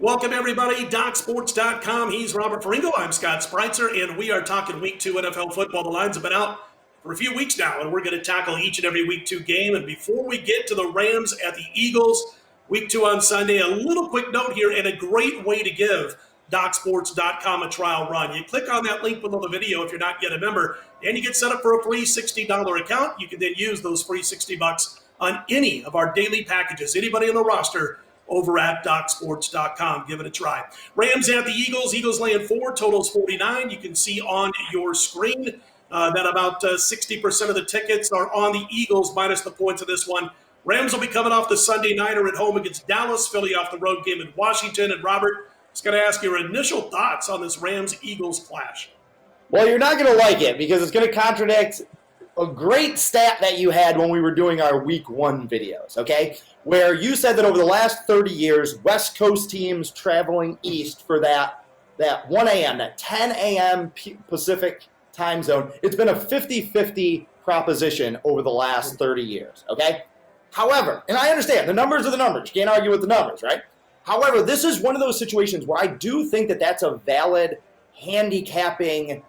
Welcome, everybody. DocSports.com. He's Robert Ferringo. I'm Scott Spreitzer, and we are talking Week 2 NFL football. The lines have been out for a few weeks now, and we're going to tackle each and every Week 2 game. And before we get to the Rams at the Eagles, Week 2 on Sunday, a little quick note here and a great way to give DocSports.com a trial run. You click on that link below the video if you're not yet a member, and you get set up for a free $60 account. You can then use those free $60 on any of our daily packages. Anybody on the roster over at DocSports.com. Give it a try. Rams at the Eagles. Eagles laying 4, totals 49. You can see on your screen that about 60% of the tickets are on the Eagles minus the points of this one. Rams will be coming off the Sunday nighter at home against Dallas. Philly off the road game in Washington. And Robert, I was going to ask your initial thoughts on this Rams-Eagles clash. Well, you're not going to like it because it's going to contradict a great stat that you had when we were doing our Week 1 videos, okay? Where you said that over the last 30 years, West Coast teams traveling east for that 1 a.m., that 10 a.m. Pacific time zone, it's been a 50-50 proposition over the last 30 years, okay? However, and I understand, the numbers are the numbers. You can't argue with the numbers, right? However, this is one of those situations where I do think that that's a valid handicapping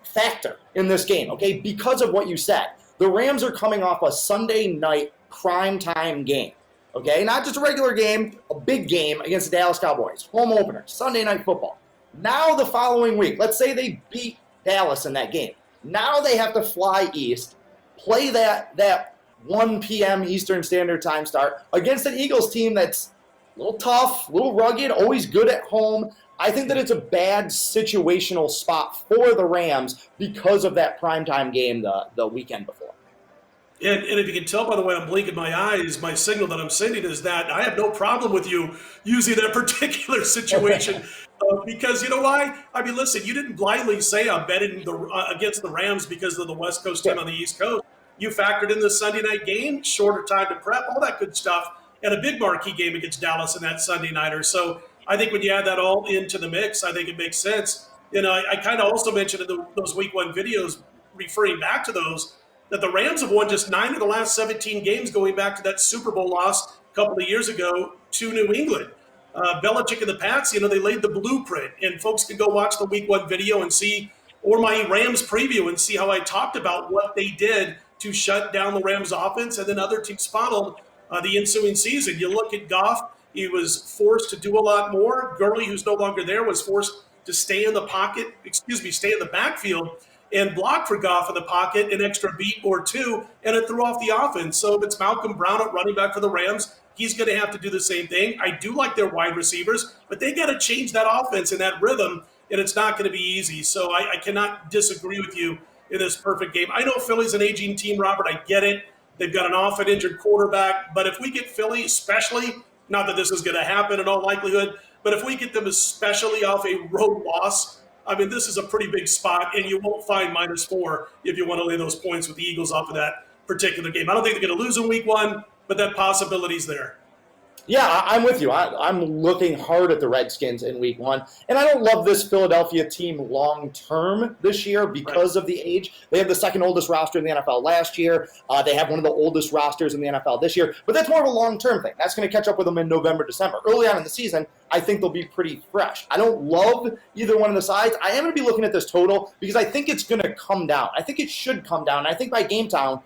factor in this game, okay? Because of what you said. The Rams are coming off a Sunday night primetime game, okay? Not just a regular game, a big game against the Dallas Cowboys. Home opener, Sunday Night Football. Now the following week, let's say they beat Dallas in that game. Now they have to fly east, play that 1 p.m. Eastern Standard Time start against an Eagles team that's a little tough, a little rugged, always good at home. I think that it's a bad situational spot for the Rams because of that primetime game the weekend before. And if you can tell by the way I'm blinking my eyes, my signal that I'm sending is that I have no problem with you using that particular situation because you know why? I mean, listen, you didn't blindly say I'm betting against the Rams because of the West Coast team on the East Coast. You factored in the Sunday night game, shorter time to prep, all that good stuff, and a big marquee game against Dallas in that Sunday nighter. So I think when you add that all into the mix, I think it makes sense. You know, I kind of also mentioned in those Week 1 videos, referring back to those, that the Rams have won just 9 of the last 17 games going back to that Super Bowl loss a couple of years ago to New England. Belichick and the Pats, you know, they laid the blueprint, and folks can go watch the Week 1 video and see, or my Rams preview and see how I talked about what they did to shut down the Rams offense, and then other teams followed the ensuing season. You look at Goff, he was forced to do a lot more. Gurley, who's no longer there, was forced to stay in the backfield and block for Goff in the pocket an extra beat or two, and it threw off the offense. So if it's Malcolm Brown at running back for the Rams, he's going to have to do the same thing. I do like their wide receivers, but they got to change that offense and that rhythm, and it's not going to be easy. So I cannot disagree with you in this perfect game. I know Philly's an aging team, Robert. I get it. They've got an often injured quarterback, but if we get Philly, especially, not that this is going to happen in all likelihood, but if we get them especially off a road loss, I mean, this is a pretty big spot, and you won't find -4 if you want to lay those points with the Eagles off of that particular game. I don't think they're going to lose in Week 1, but that possibility's there. Yeah, I'm with you. I'm looking hard at the Redskins in Week 1, and I don't love this Philadelphia team long-term this year because of the age. They have the second oldest roster in the NFL last year. They have one of the oldest rosters in the NFL this year, but that's more of a long-term thing. That's going to catch up with them in November, December. Early on in the season, I think they'll be pretty fresh. I don't love either one of the sides. I am going to be looking at this total because I think it's going to come down. I think it should come down. I think by game time,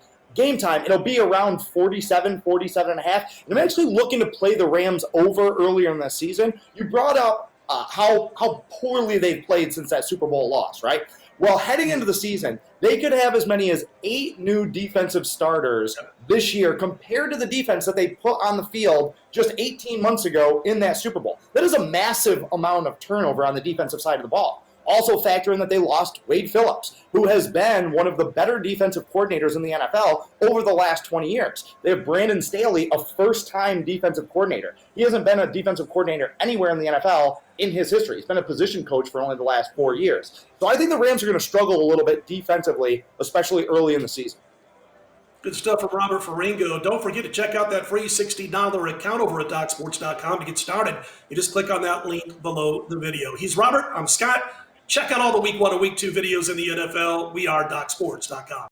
it'll be around 47 and a half. And I'm actually looking to play the Rams over earlier in the season. You brought up how poorly they've played since that Super Bowl loss, right? Well, heading into the season, they could have as many as 8 new defensive starters this year compared to the defense that they put on the field just 18 months ago in that Super Bowl. That is a massive amount of turnover on the defensive side of the ball. Also factor in that they lost Wade Phillips, who has been one of the better defensive coordinators in the NFL over the last 20 years. They have Brandon Staley, a first-time defensive coordinator. He hasn't been a defensive coordinator anywhere in the NFL in his history. He's been a position coach for only the last 4 years. So I think the Rams are going to struggle a little bit defensively, especially early in the season. Good stuff from Robert Ferringo. Don't forget to check out that free $60 account over at DocSports.com to get started. You just click on that link below the video. He's Robert. I'm Scott. Check out all the Week 1 and Week 2 videos in the NFL. We are DocSports.com.